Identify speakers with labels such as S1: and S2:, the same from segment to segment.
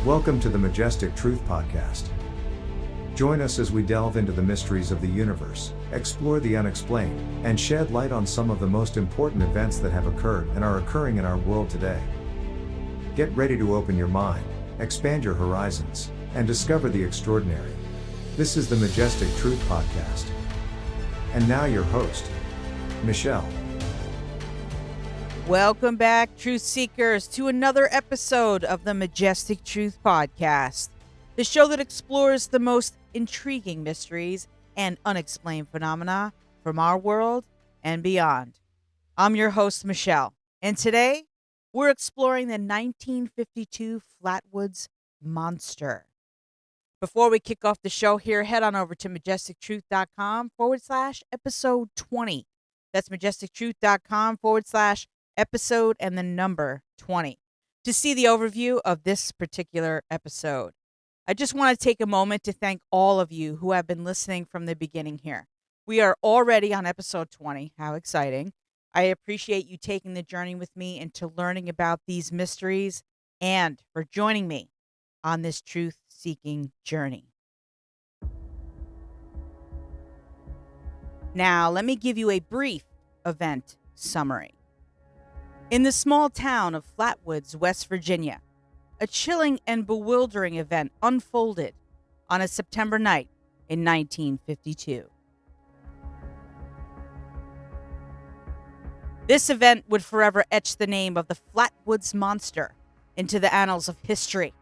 S1: Welcome to the Majestic Truth Podcast. Join us as we delve into the mysteries of the universe, explore the unexplained, and shed light on some of the most important events that have occurred and are occurring in our world today. Get ready to open your mind, expand your horizons, and discover the extraordinary. This is the Majestic Truth Podcast. And now your host, Michelle.
S2: Welcome back, Truth Seekers, to another episode of the Majestic Truth Podcast, the show that explores the most intriguing mysteries and unexplained phenomena from our world and beyond. I'm your host, Michelle, and today we're exploring the 1952 Flatwoods Monster. Before we kick off the show here, head on over to majestictruth.com/episode 20. That's majestictruth.com/episode and the number 20 to see the overview of this particular episode. I just want to take a moment to thank all of you who have been listening from the beginning here. We are already on episode 20. How exciting. I appreciate you taking the journey with me into learning about these mysteries and for joining me on this truth-seeking journey. Now, let me give you a brief event summary. In the small town of Flatwoods, West Virginia, a chilling and bewildering event unfolded on a September night in 1952. This event would forever etch the name of the Flatwoods Monster into the annals of history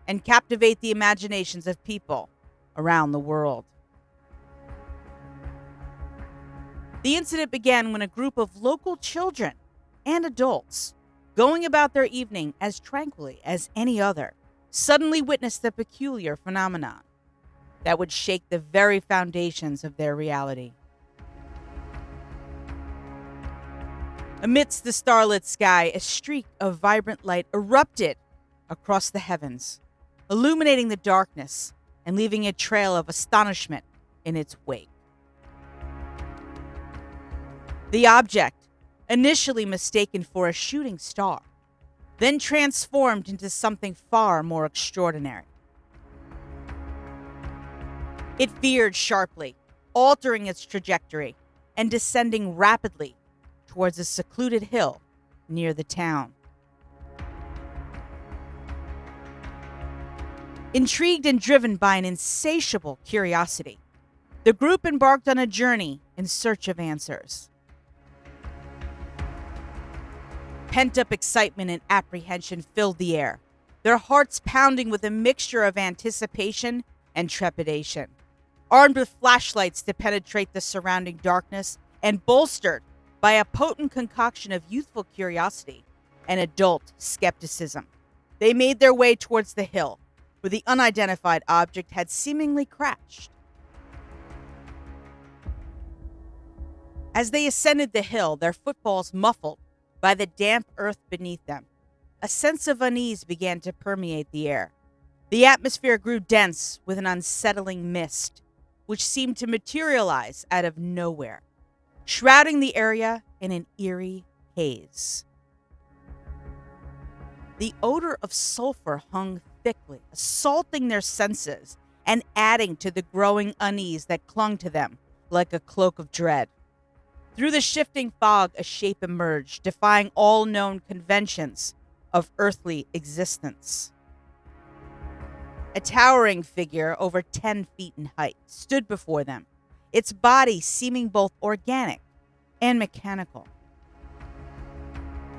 S2: and captivate the imaginations of people around the world. The incident began when a group of local children and adults, going about their evening as tranquilly as any other, suddenly witnessed a peculiar phenomenon that would shake the very foundations of their reality. Amidst the starlit sky, a streak of vibrant light erupted across the heavens, illuminating the darkness and leaving a trail of astonishment in its wake. The object, initially mistaken for a shooting star, then transformed into something far more extraordinary. It veered sharply, altering its trajectory and descending rapidly towards a secluded hill near the town. Intrigued and driven by an insatiable curiosity, the group embarked on a journey in search of answers. Pent-up excitement and apprehension filled the air, their hearts pounding with a mixture of anticipation and trepidation. Armed with flashlights to penetrate the surrounding darkness and bolstered by a potent concoction of youthful curiosity and adult skepticism, they made their way towards the hill where the unidentified object had seemingly crashed. As they ascended the hill, their footfalls muffled by the damp earth beneath them, a sense of unease began to permeate the air. The atmosphere grew dense with an unsettling mist, which seemed to materialize out of nowhere, shrouding the area in an eerie haze. The odor of sulfur hung thickly, assaulting their senses and adding to the growing unease that clung to them like a cloak of dread. Through the shifting fog, a shape emerged, defying all known conventions of earthly existence. A towering figure over 10 feet in height stood before them, its body seeming both organic and mechanical.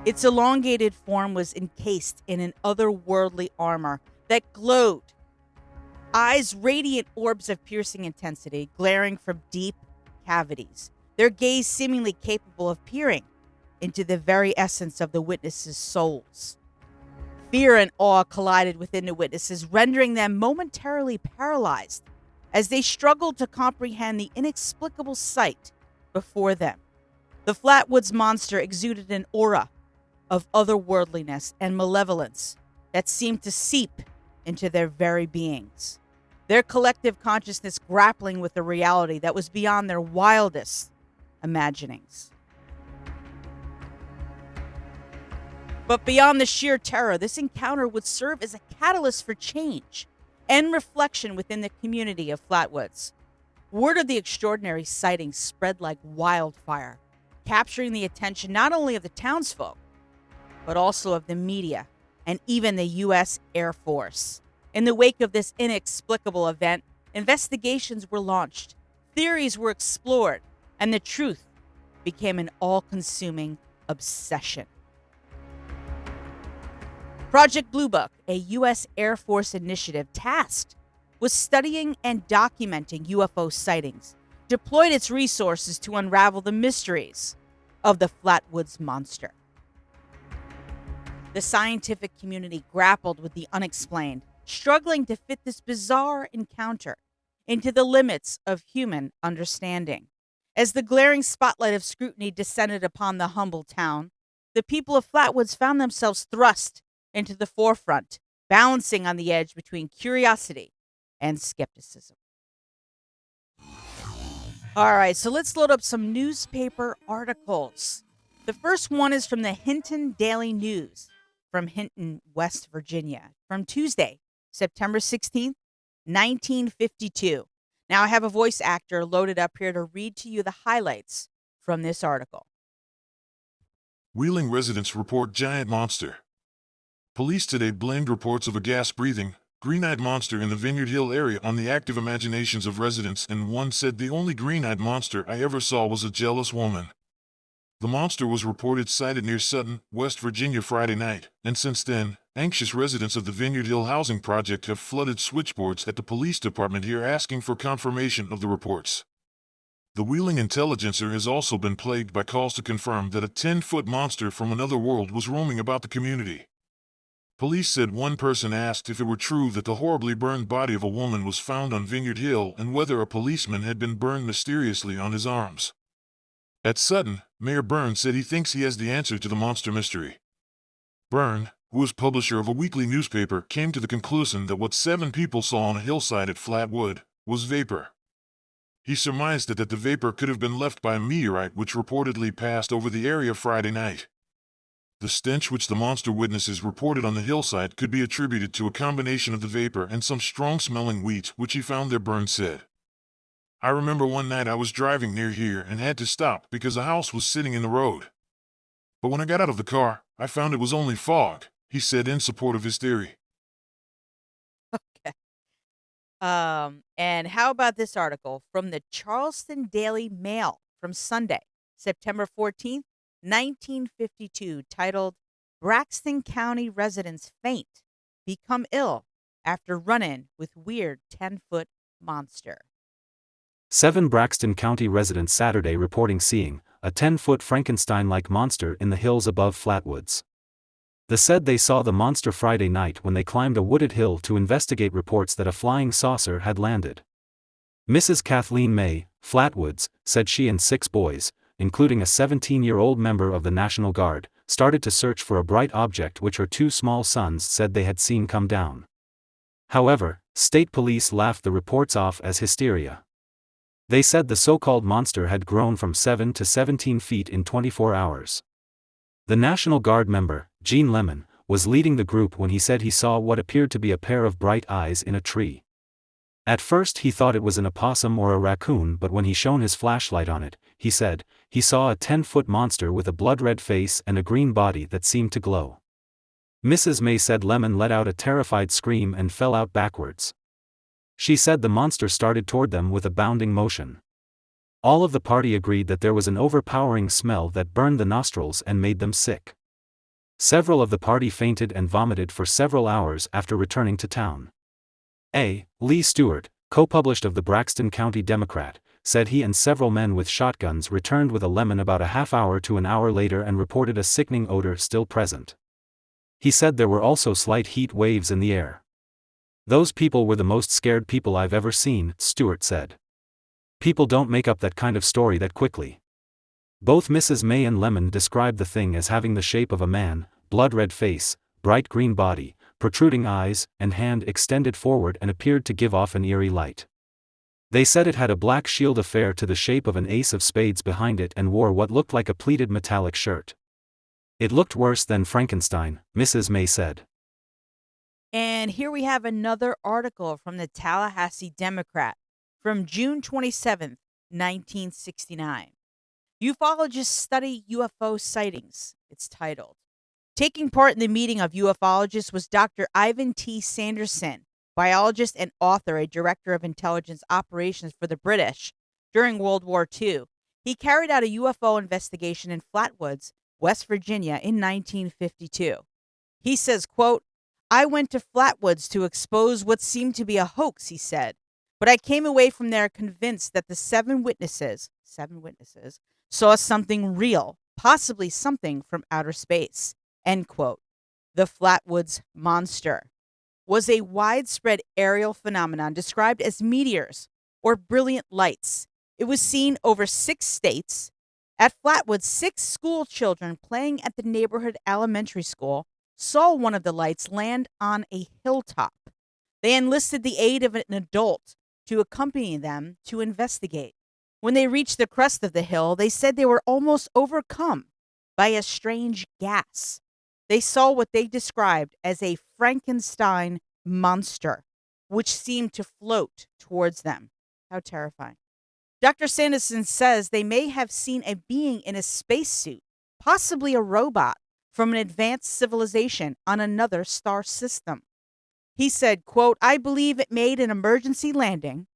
S2: Its elongated form was encased in an otherworldly armor that glowed, eyes radiant orbs of piercing intensity glaring from deep cavities, their gaze seemingly capable of peering into the very essence of the witnesses' souls. Fear and awe collided within the witnesses, rendering them momentarily paralyzed as they struggled to comprehend the inexplicable sight before them. The Flatwoods Monster exuded an aura of otherworldliness and malevolence that seemed to seep into their very beings, their collective consciousness grappling with a reality that was beyond their wildest imaginings. But beyond the sheer terror, this encounter would serve as a catalyst for change and reflection within the community of Flatwoods. Word of the extraordinary sighting spread like wildfire, capturing the attention not only of the townsfolk, but also of the media and even the U.S. Air Force. In the wake of this inexplicable event, investigations were launched, theories were explored, and the truth became an all-consuming obsession. Project Blue Book, a U.S. Air Force initiative tasked with studying and documenting UFO sightings, deployed its resources to unravel the mysteries of the Flatwoods Monster. The scientific community grappled with the unexplained, struggling to fit this bizarre encounter into the limits of human understanding. As the glaring spotlight of scrutiny descended upon the humble town, the people of Flatwoods found themselves thrust into the forefront, balancing on the edge between curiosity and skepticism. All right, so let's load up some newspaper articles. The first one is from the Hinton Daily News from Hinton, West Virginia, from Tuesday, September 16th, 1952. Now I have a voice actor loaded up here to read to you the highlights from this article.
S3: Wheeling residents report giant monster. Police today blamed reports of a gas-breathing, green-eyed monster in the Vineyard Hill area on the active imaginations of residents, and one said the only green-eyed monster I ever saw was a jealous woman. The monster was reported sighted near Sutton, West Virginia Friday night, and since then, anxious residents of the Vineyard Hill housing project have flooded switchboards at the police department here asking for confirmation of the reports. The Wheeling Intelligencer has also been plagued by calls to confirm that a 10-foot monster from another world was roaming about the community. Police said one person asked if it were true that the horribly burned body of a woman was found on Vineyard Hill and whether a policeman had been burned mysteriously on his arms. At Sutton, Mayor Byrne said he thinks he has the answer to the monster mystery. Byrne, who was publisher of a weekly newspaper, came to the conclusion that what 7 people saw on a hillside at Flatwood was vapor. He surmised that the vapor could have been left by a meteorite which reportedly passed over the area Friday night. The stench which the monster witnesses reported on the hillside could be attributed to a combination of the vapor and some strong-smelling wheat which he found there, Byrne said. I remember one night I was driving near here and had to stop because a house was sitting in the road. But when I got out of the car, I found it was only fog, he said in support of his theory.
S2: Okay. And how about this article from the Charleston Daily Mail from Sunday, September 14th, 1952, titled, Braxton County Residents Faint, Become Ill After Run-In with Weird 10-Foot Monster.
S4: 7 Braxton County residents Saturday reporting seeing a 10-foot Frankenstein-like monster in the hills above Flatwoods. They said they saw the monster Friday night when they climbed a wooded hill to investigate reports that a flying saucer had landed. Mrs. Kathleen May, Flatwoods, said she and 6 boys, including a 17-year-old member of the National Guard, started to search for a bright object which her 2 small sons said they had seen come down. However, state police laughed the reports off as hysteria. They said the so-called monster had grown from 7 to 17 feet in 24 hours. The National Guard member, Gene Lemon, was leading the group when he said he saw what appeared to be a pair of bright eyes in a tree. At first he thought it was an opossum or a raccoon, but when he shone his flashlight on it, he said, he saw a 10-foot monster with a blood-red face and a green body that seemed to glow. Mrs. May said Lemon let out a terrified scream and fell out backwards. She said the monster started toward them with a bounding motion. All of the party agreed that there was an overpowering smell that burned the nostrils and made them sick. Several of the party fainted and vomited for several hours after returning to town. A. Lee Stewart, co-published of the Braxton County Democrat, said he and several men with shotguns returned with a lemon about a half hour to an hour later and reported a sickening odor still present. He said there were also slight heat waves in the air. Those people were the most scared people I've ever seen, Stewart said. People don't make up that kind of story that quickly. Both Mrs. May and Lemon described the thing as having the shape of a man, blood-red face, bright green body, protruding eyes, and hand extended forward and appeared to give off an eerie light. They said it had a black shield affair to the shape of an ace of spades behind it and wore what looked like a pleated metallic shirt. It looked worse than Frankenstein, Mrs. May said.
S2: And here we have another article from the Tallahassee Democrat from June 27th, 1969. Ufologists study UFO sightings, it's titled. Taking part in the meeting of ufologists was Dr. Ivan T. Sanderson, biologist and author, a director of intelligence operations for the British during World War II. He carried out a UFO investigation in Flatwoods, West Virginia in 1952. He says, quote, I went to Flatwoods to expose what seemed to be a hoax, he said, but I came away from there convinced that the seven witnesses, saw something real, possibly something from outer space, end quote. The Flatwoods Monster was a widespread aerial phenomenon described as meteors or brilliant lights. It was seen over 6 states. At Flatwoods, 6 school children playing at the neighborhood elementary school saw one of the lights land on a hilltop. They enlisted the aid of an adult to accompany them to investigate. When they reached the crest of the hill, they said they were almost overcome by a strange gas. They saw what they described as a Frankenstein monster, which seemed to float towards them. How terrifying. Dr. Sanderson says they may have seen a being in a spacesuit, possibly a robot, from an advanced civilization on another star system. He said, quote, I believe it made an emergency landing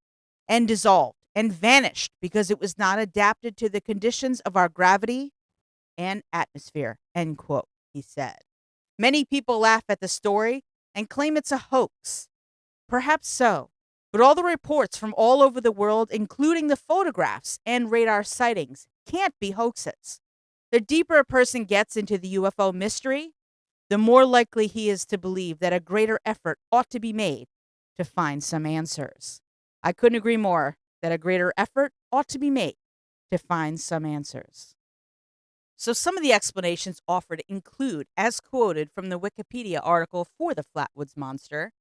S2: and dissolved and vanished because it was not adapted to the conditions of our gravity and atmosphere, end quote, he said. Many people laugh at the story and claim it's a hoax. Perhaps so, but all the reports from all over the world, including the photographs and radar sightings, can't be hoaxes. The deeper a person gets into the UFO mystery, the more likely he is to believe that a greater effort ought to be made to find some answers. I couldn't agree more that a greater effort ought to be made to find some answers. So some of the explanations offered include, as quoted from the Wikipedia article for the Flatwoods Monster,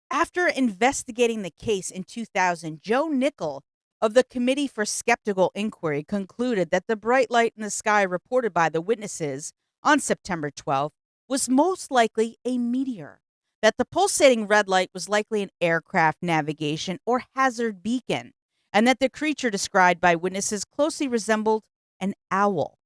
S2: after investigating the case in 2000, Joe Nickel of the Committee for Skeptical Inquiry concluded that the bright light in the sky reported by the witnesses on September 12th was most likely a meteor, that the pulsating red light was likely an aircraft navigation or hazard beacon, and that the creature described by witnesses closely resembled an owl.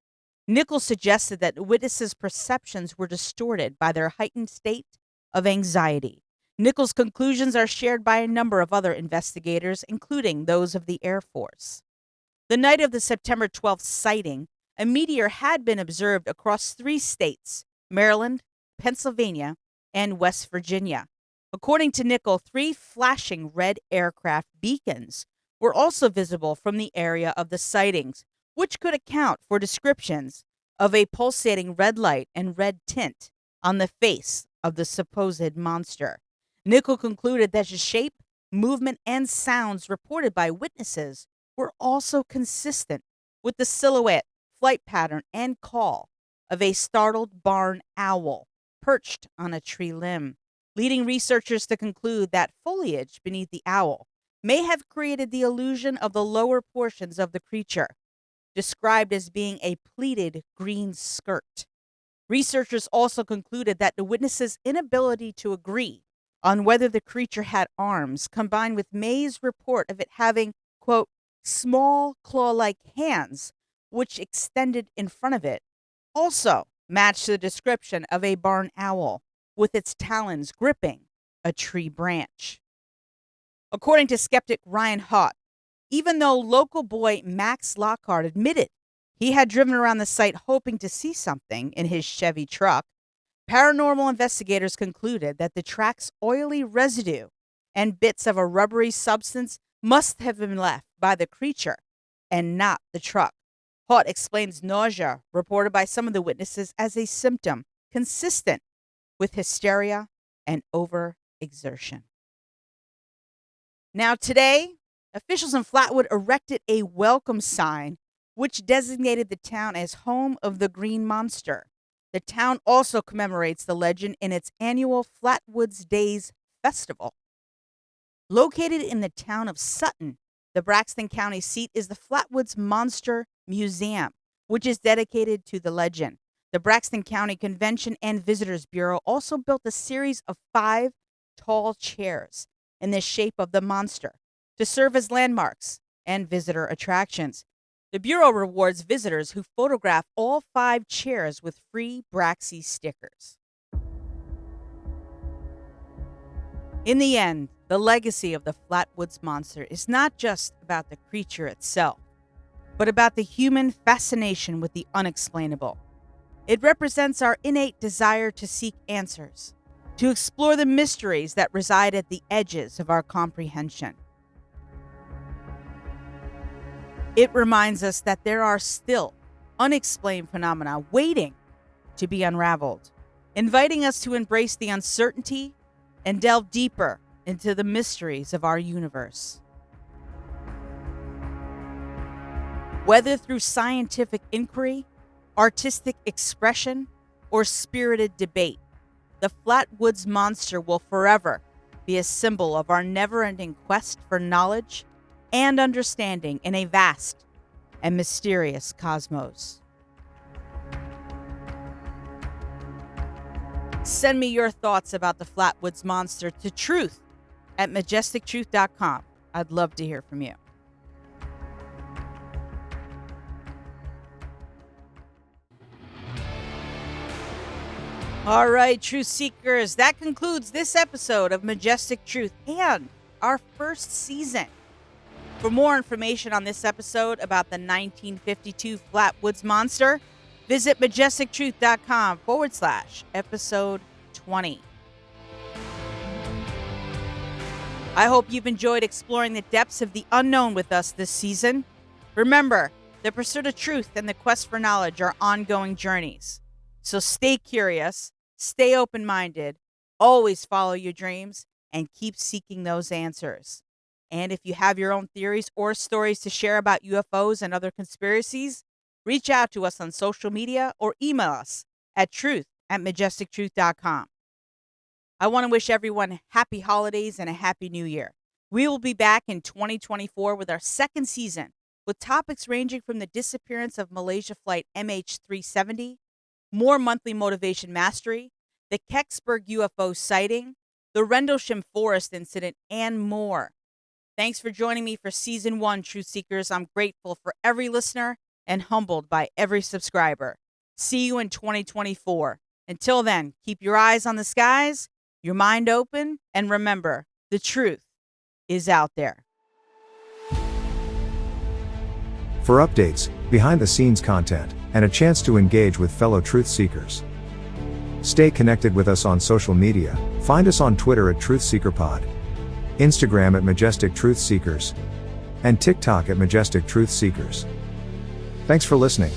S2: Nichols suggested that the witnesses' perceptions were distorted by their heightened state of anxiety. Nichols' conclusions are shared by a number of other investigators, including those of the Air Force. The night of the September 12th sighting, a meteor had been observed across 3 states, Maryland, Pennsylvania, and West Virginia. According to Nichols, 3 flashing red aircraft beacons were also visible from the area of the sightings, which could account for descriptions of a pulsating red light and red tint on the face of the supposed monster. Nichols concluded that the shape, movement, and sounds reported by witnesses were also consistent with the silhouette, flight pattern, and call of a startled barn owl perched on a tree limb, leading researchers to conclude that foliage beneath the owl may have created the illusion of the lower portions of the creature, described as being a pleated green skirt. Researchers also concluded that the witnesses' inability to agree on whether the creature had arms, combined with May's report of it having, quote, small claw-like hands, which extended in front of it, also matched the description of a barn owl with its talons gripping a tree branch. According to skeptic Ryan Haught, even though local boy Max Lockhart admitted he had driven around the site hoping to see something in his Chevy truck, paranormal investigators concluded that the track's oily residue and bits of a rubbery substance must have been left by the creature and not the truck. Haught explains nausea reported by some of the witnesses as a symptom consistent with hysteria and overexertion. Now today, officials in Flatwood erected a welcome sign which designated the town as home of the Green Monster. The town also commemorates the legend in its annual Flatwoods Days Festival. Located in the town of Sutton, the Braxton County seat, is the Flatwoods Monster Museum, which is dedicated to the legend. The Braxton County Convention and Visitors Bureau also built a series of 5 tall chairs in the shape of the monster to serve as landmarks and visitor attractions. The Bureau rewards visitors who photograph all 5 chairs with free Braxy stickers. In the end, the legacy of the Flatwoods Monster is not just about the creature itself, but about the human fascination with the unexplainable. It represents our innate desire to seek answers, to explore the mysteries that reside at the edges of our comprehension. It reminds us that there are still unexplained phenomena waiting to be unraveled, inviting us to embrace the uncertainty and delve deeper into the mysteries of our universe. Whether through scientific inquiry, artistic expression, or spirited debate, the Flatwoods Monster will forever be a symbol of our never-ending quest for knowledge and understanding in a vast and mysterious cosmos. Send me your thoughts about the Flatwoods Monster to truth@majestictruth.com. I'd love to hear from you. All right, Truth Seekers, that concludes this episode of Majestic Truth and our first season. For more information on this episode about the 1952 Flatwoods Monster, visit majestictruth.com/episode 20. I hope you've enjoyed exploring the depths of the unknown with us this season. Remember, the pursuit of truth and the quest for knowledge are ongoing journeys. So stay curious, stay open-minded, always follow your dreams, and keep seeking those answers. And if you have your own theories or stories to share about UFOs and other conspiracies, reach out to us on social media or email us at truth@majestictruth.com. I want to wish everyone happy holidays and a happy new year. We will be back in 2024 with our second season, with topics ranging from the disappearance of Malaysia Flight MH370, more monthly motivation mastery, the Kecksburg UFO sighting, the Rendlesham Forest incident, and more. Thanks for joining me for Season 1, Truth Seekers. I'm grateful for every listener and humbled by every subscriber. See you in 2024. Until then, keep your eyes on the skies, your mind open, and remember, the truth is out there.
S1: For updates, behind-the-scenes content, and a chance to engage with fellow truth seekers, stay connected with us on social media. Find us on Twitter @TruthSeekerPod, Instagram @Majestic Truth Seekers, and TikTok @Majestic Truth Seekers. Thanks for listening.